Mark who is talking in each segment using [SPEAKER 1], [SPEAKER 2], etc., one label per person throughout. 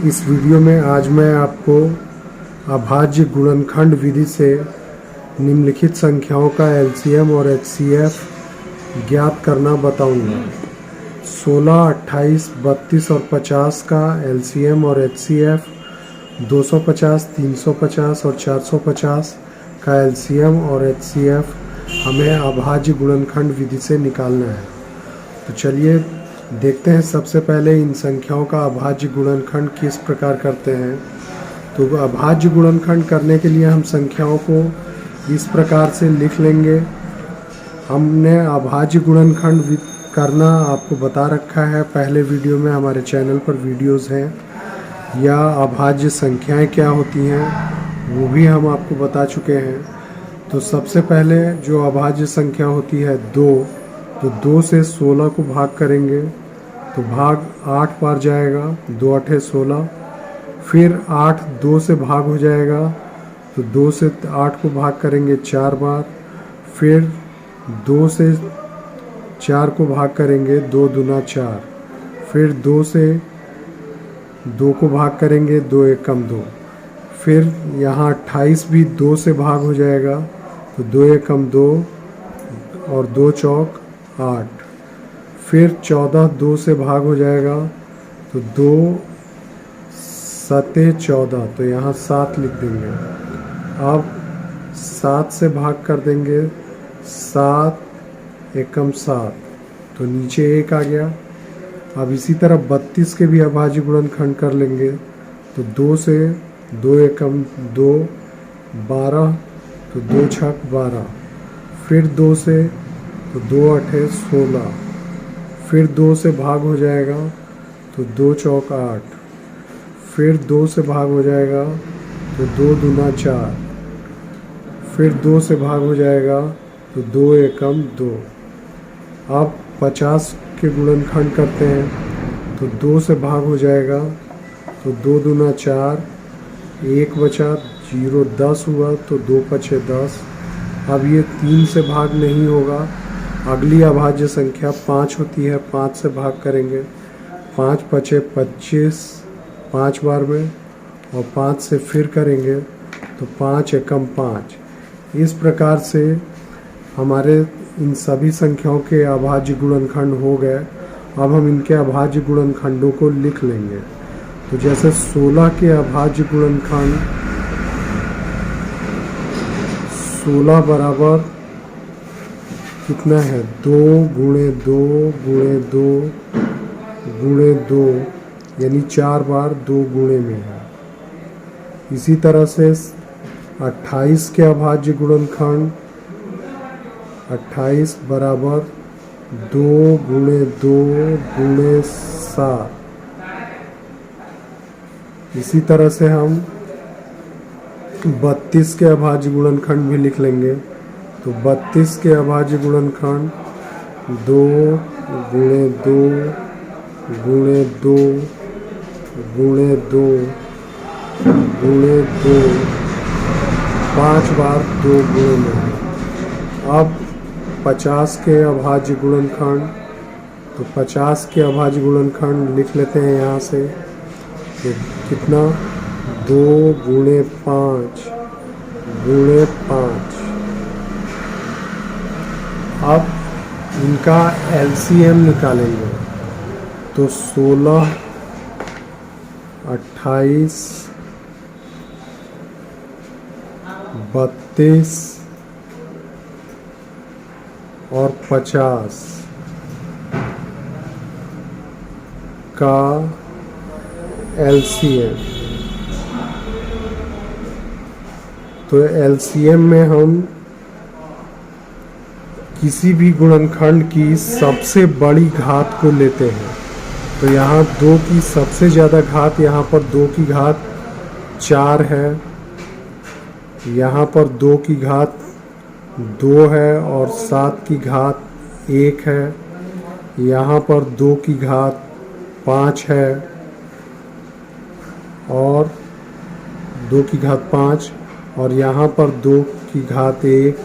[SPEAKER 1] इस वीडियो में आज मैं आपको अभाज्य गुणनखंड विधि से निम्नलिखित संख्याओं का एलसीएम और एचसीएफ ज्ञात करना बताऊंगा। 16, 28, 32 और 50 का एलसीएम और एचसीएफ, 250, 350 और 450 का एलसीएम और एचसीएफ हमें अभाज्य गुणनखंड विधि से निकालना है। तो चलिए देखते हैं सबसे पहले इन संख्याओं का अभाज्य गुणनखंड किस प्रकार करते हैं। तो अभाज्य गुणनखंड करने के लिए हम संख्याओं को इस प्रकार से लिख लेंगे। हमने अभाज्य गुणनखंड करना आपको बता रखा है, पहले वीडियो में हमारे चैनल पर वीडियोस हैं। या अभाज्य संख्याएं क्या होती हैं वो भी हम आपको बता चुके हैं। तो सबसे पहले जो अभाज्य संख्या होती है 2, तो 2 से 16 को भाग करेंगे तो भाग 8 बार जाएगा, 2 8 16। फिर 8 2 से भाग हो जाएगा तो 2 से 8 को भाग करेंगे 4 बार। फिर 2 से 4 को भाग करेंगे, 2 दूना 4। फिर 2 से 2 को भाग करेंगे, 2 एकम 2। फिर यहाँ 28 भी 2 से भाग हो जाएगा तो 2 एकम 2 और 2 चौक 8। फिर 14 2 से भाग हो जाएगा तो 2 सते 14, तो यहाँ 7 लिख देंगे। अब 7 से भाग कर देंगे, 7 एकम 7, तो नीचे 1 आ गया। अब इसी तरह 32 के भी अभाज्य गुणनखंड कर लेंगे तो 2 से 2 एकम 2 12, तो 2 छक 12। फिर 2 से तो 2 8 16। फिर 2 से भाग हो जाएगा तो 2 चौक 8। फिर 2 से भाग हो जाएगा तो 2 दूना 4। फिर 2 से भाग हो जाएगा तो 2 एकम 2। अब 50 के गुणनखंड करते हैं तो 2 से भाग हो जाएगा तो 2 दूना 4, 1 बचा 0, 10 हुआ तो 2 पछे 10। अब ये 3 से भाग नहीं होगा। अगली अभाज्य संख्या 5 होती है, 5 से भाग करेंगे, 5 पछे 25 5 बार में, और 5 से फिर करेंगे तो 5 एकम 5। इस प्रकार से हमारे इन सभी संख्याओं के अभाज्य गुणनखंड हो गए। अब हम इनके अभाज्य गुणनखंडों को लिख लेंगे। तो जैसे 16 के अभाज्य गुणनखंड 16 बराबर कितना है, 2 गुणे 2 गुणे 2 गुणे 2, यानी 4 बार 2 गुणे में है। इसी तरह से 28 के अभाज्य गुणनखंड 28 बराबर 2 गुणे 2 गुणे 7। इसी तरह से हम 32 के अभाज्य गुणनखंड भी लिख लेंगे। तो 32 के अभाज्य गुणनखंड 2 गुणे 2 गुणे 2 गुणे 2 गुणे 2, 5 बार 2 गुणे में है। अब 50 के अभाज्य गुणनखंड, तो 50 के अभाज्य गुणनखंड लिख लेते हैं यहाँ से। तो कितना, 2 गुणे 5 गुणे 5। अब इनका एलसीएम निकालेंगे तो 16, 28, 32 और 50 का एलसीएम। तो एलसीएम में हम किसी भी गुणनखंड की सबसे बड़ी घात को लेते हैं। तो यहाँ 2 की सबसे ज़्यादा घात, यहाँ पर 2 की घात 4 है, यहाँ पर 2 की घात 2 है और 7 की घात 1 है। यहाँ पर 2 की घात 5 है और 2 की घात 5, और यहाँ पर 2 की घात 1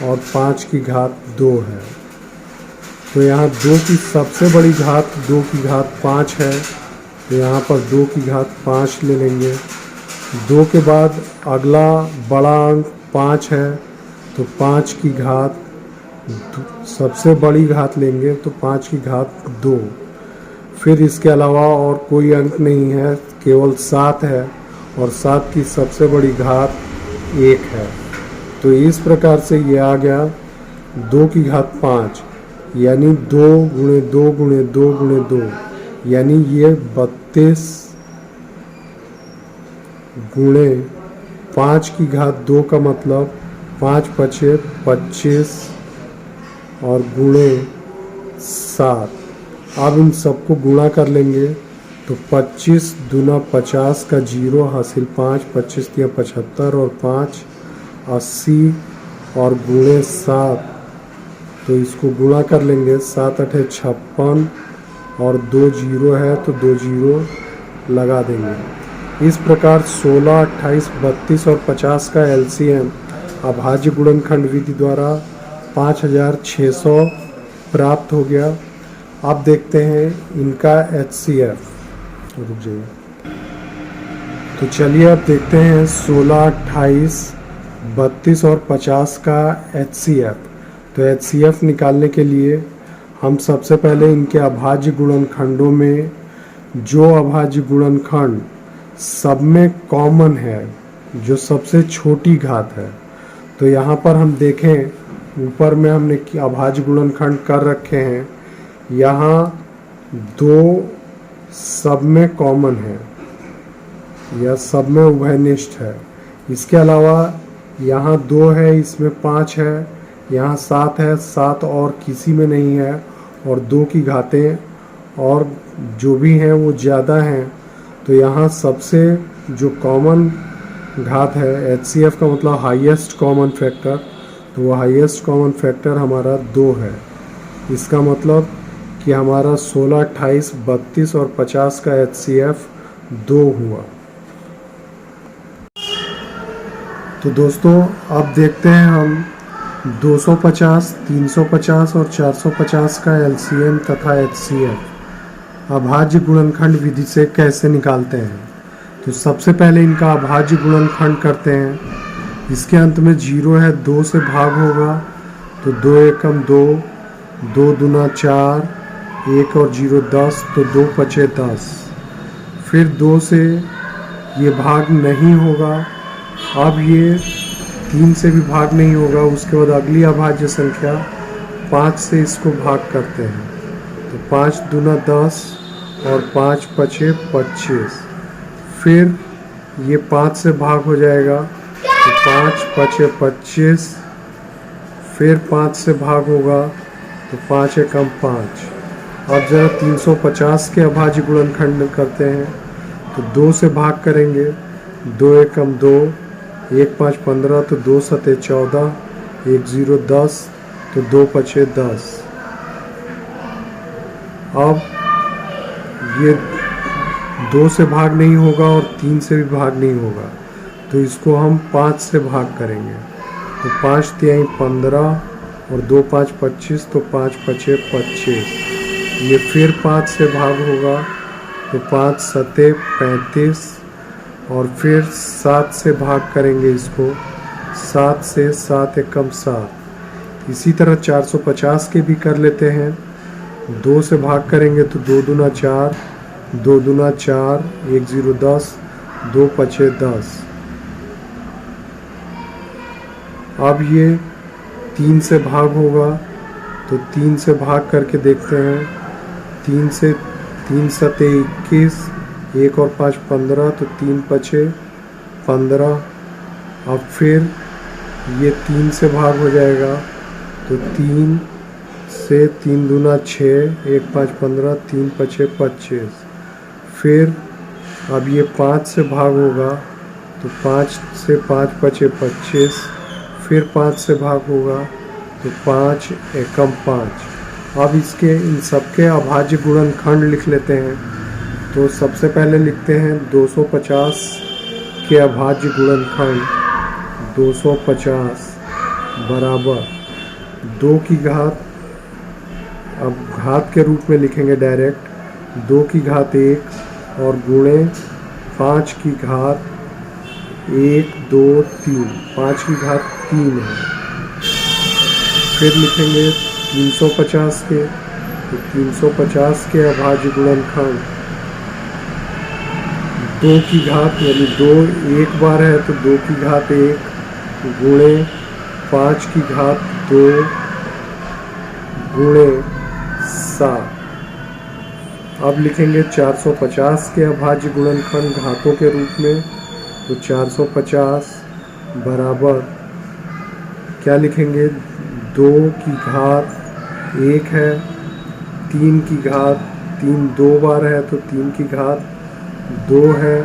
[SPEAKER 1] और 5 की घात 2 है। तो यहाँ 2 की सबसे बड़ी घात 2 की घात 5 है तो यहाँ पर 2 की घात 5 ले लेंगे। 2 के बाद अगला बड़ा अंक 5 है, तो 5 की घात सबसे बड़ी घात लेंगे, तो 5 की घात 2। फिर इसके अलावा और कोई अंक नहीं है, केवल 7 है, और 7 की सबसे बड़ी घात 1 है। तो इस प्रकार से ये आ गया 2 की घात 5, यानी 2 गुणे 2 गुणे 2 गुणे 2, यानी ये 32 गुणे 5 की घात 2 का मतलब 5 पचे 25 और गुणे 7। अब इन सबको गुणा कर लेंगे, तो 25 दूना 50 का 0 हासिल 5, 25 दिया 75 और 5 80 और गुणे 7, तो इसको गुणा कर लेंगे। 7 अठे 56 और 2 0 है, तो 2 0 लगा देंगे। इस प्रकार 16, 28, 32 और 50 का एलसीएम अभाज्य गुणनखंड विधि द्वारा 5600 प्राप्त हो गया। अब देखते हैं इनका एचसीएफ। रुक जाइए। तो चलिए अब देखते हैं 16, 28, 32 और 50 का एचसीएफ। तो एचसीएफ निकालने के लिए हम सबसे पहले इनके अभाज्य गुणनखंडों में जो अभाज्य गुणनखंड सब में कॉमन है, जो सबसे छोटी घात है, तो यहाँ पर हम देखें ऊपर में हमने अभाज्य गुणनखंड कर रखे हैं। यहाँ 2 सब में कॉमन है या सब में उभयनिष्ठ है। इसके अलावा यहाँ 2 है, इसमें 5 है, यहाँ 7 है, 7 और किसी में नहीं है, और 2 की घातें और जो भी हैं वो ज़्यादा हैं। तो यहाँ सबसे जो कॉमन घात है, एचसीएफ का मतलब हाईएस्ट कॉमन फैक्टर, तो वो हाईएस्ट कॉमन फैक्टर हमारा 2 है। इसका मतलब कि हमारा 16, 28, 32 और 50 का एचसीएफ 2 हुआ। तो दोस्तों अब देखते हैं हम 250, 350 और 450 का एलसीएम तथा एचसीएफ अभाज्य गुणनखंड विधि से कैसे निकालते हैं। तो सबसे पहले इनका अभाज्य गुणनखंड करते हैं। इसके अंत में 0 है, 2 से भाग होगा, तो 2 एकम 2, 2 दूना 4, 1 और 0 10, तो 2 पचे 10। फिर 2 से ये भाग नहीं होगा। अब ये 3 से भी भाग नहीं होगा। उसके बाद अगली अभाज्य संख्या 5 से इसको भाग करते हैं, तो 5 दूना 10 और 5 पचे 25। फिर ये 5 से भाग हो जाएगा, तो 5 पचे 25। फिर 5 से भाग होगा, तो 5 एकम 5। अब जरा 350 के अभाज्य गुणनखंड करते हैं, तो 2 से भाग करेंगे, 2 एकम 2, 1 5 15, तो 2 सते 14, 1 0 10, तो 2 पचे 10। अब ये 2 से भाग नहीं होगा और 3 से भी भाग नहीं होगा, तो इसको हम 5 से भाग करेंगे, तो 5 तिहाई 15 और 2 5 25, तो 5 पचे 25। ये फिर 5 से भाग होगा, तो 5 सते 35 और फिर 7 से भाग करेंगे इसको, 7 से 7 एकम 7। इसी तरह 450 के भी कर लेते हैं। 2 से भाग करेंगे, तो 2 दूना 4, 2 दूना 4, 1 0 10, 2 पचे 10। अब ये 3 से भाग होगा, तो 3 से भाग करके देखते हैं। 3 से 3 सते 21, 1 और 5 15, तो 3 पचे 15। अब फिर ये 3 से भाग हो जाएगा, तो 3 से 3 दूना 6, 1 5 15, 3 पचे 25। फिर अब ये 5 से भाग होगा, तो 5 से 5 पचे 25। फिर 5 से भाग होगा, तो 5 एकम 5। अब इसके इन सबके अभाज्य गुणनखंड लिख लेते हैं। तो सबसे पहले लिखते हैं 250 के अभाज्य गुणनखंड। 250 बराबर 2 की घात, अब घात के रूप में लिखेंगे डायरेक्ट, 2 की घात 1 और गुणे 5 की घात 1 2 3, 5 की घात 3 है। फिर लिखेंगे 350 के, तो 350 के अभाज्य गुणनखंड 2 की घात यानी 2 एक बार है तो 2 की घात 1 गुणे 5 की घात 2 गुणे 7। अब लिखेंगे 450 के अभाज्य गुणनखंड घातों के रूप में, तो 450 बराबर क्या लिखेंगे, 2 की घात 1 है, 3 की घात 3 2 बार है तो 3 की घात 2 है,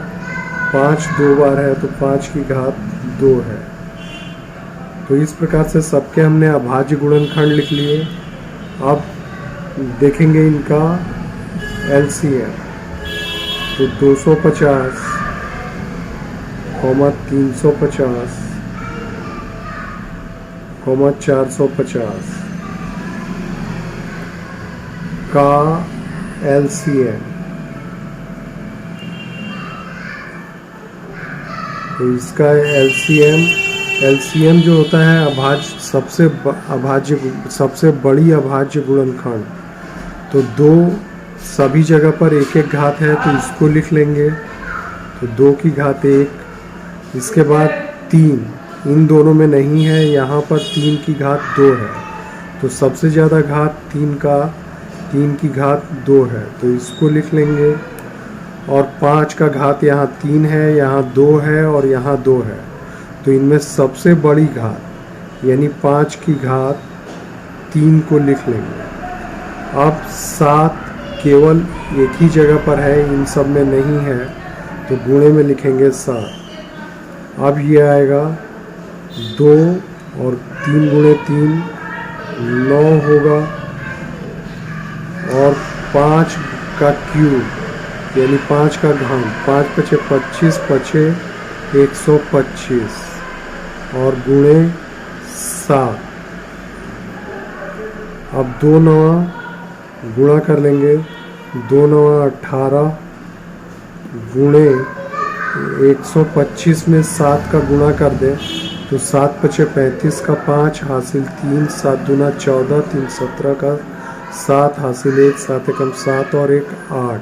[SPEAKER 1] 5 2 बार है तो 5 की घात 2 है। तो इस प्रकार से सबके हमने अभाज्य गुणनखंड लिख लिए। अब देखेंगे इनका LCM, तो 250, 350, 450 का LCM, तो इसका LCM जो होता है सबसे बड़ी अभाज्य गुणनखंड, तो 2 सभी जगह पर एक एक घात है तो इसको लिख लेंगे, तो 2 की घात 1, इसके बाद 3 इन दोनों में नहीं है, यहाँ पर 3 की घात 2 है, तो सबसे ज़्यादा घात 3 की घात 2 है तो इसको लिख लेंगे, और 5 का घात यहाँ 3 है, यहाँ 2 है और यहाँ 2 है, तो इनमें सबसे बड़ी घात यानी 5 की घात 3 को लिख लेंगे। अब 7 केवल एक ही जगह पर है, इन सब में नहीं है, तो गुणे में लिखेंगे 7। अब ये आएगा 2 और 3 गुणे 3 9 होगा, और 5 का क्यूब यानी 5 का घन, 5 पचे 25 पचे 125 और गुणे 7। अब 2 नवा गुणा कर लेंगे, 2 नवा 18 गुणे 125 में 7 का गुणा कर दें तो 7 पचे 35 का 5 हासिल 3, 7 दूना 14, 3 17 का 7 हासिल 1, 7 एकम 7 और 1 8।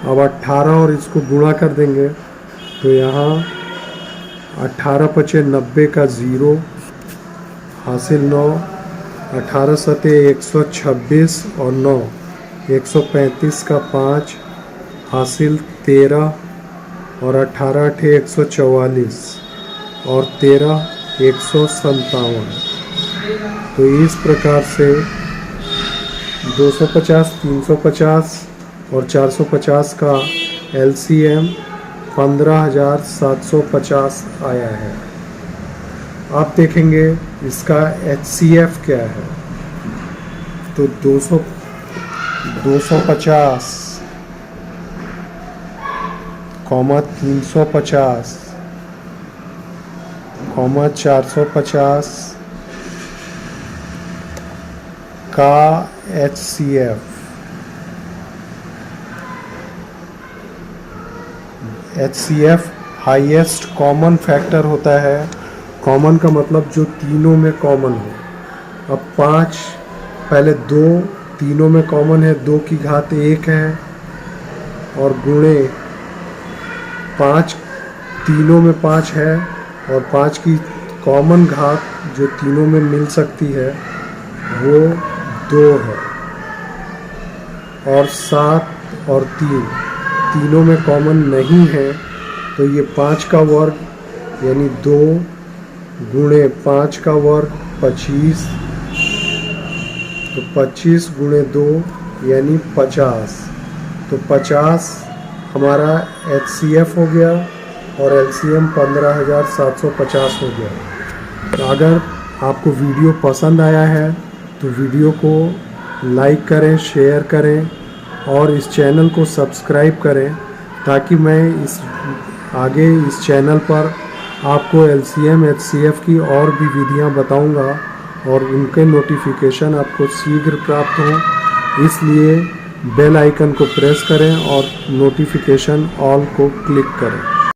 [SPEAKER 1] अब 18 और इसको गुणा कर देंगे तो यहाँ 18 पचे 90 का 0 हासिल 9, 18 सते 126 और 9 135 का 5 हासिल 13 और 18 अठे 144 और 13 157। तो इस प्रकार से 250, 350 और 450 का LCM 15,750 आया है। आप देखेंगे इसका HCF क्या है, तो 250, 350, 450 का HCF हाईएस्ट कॉमन फैक्टर होता है। कॉमन का मतलब जो तीनों में कॉमन हो। अब 5 पहले 2 तीनों में कॉमन है, 2 की घात 1 है और गुणे 5 तीनों में 5 है और 5 की कॉमन घात जो तीनों में मिल सकती है वो 2 है, और 7 और 3 तीनों में कॉमन नहीं है, तो ये 5 का वर्ग यानी 2 गुणे 5 का वर्ग 25, तो 25 गुणे 2 यानी 50, तो 50 हमारा HCF हो गया और LCM 15,750 हो गया। तो अगर आपको वीडियो पसंद आया है तो वीडियो को लाइक करें, शेयर करें और इस चैनल को सब्सक्राइब करें, ताकि मैं आगे इस चैनल पर आपको LCM HCF की और भी विधियां बताऊंगा और उनके नोटिफिकेशन आपको शीघ्र प्राप्त हों। इसलिए बेल आइकन को प्रेस करें और नोटिफिकेशन ऑल को क्लिक करें।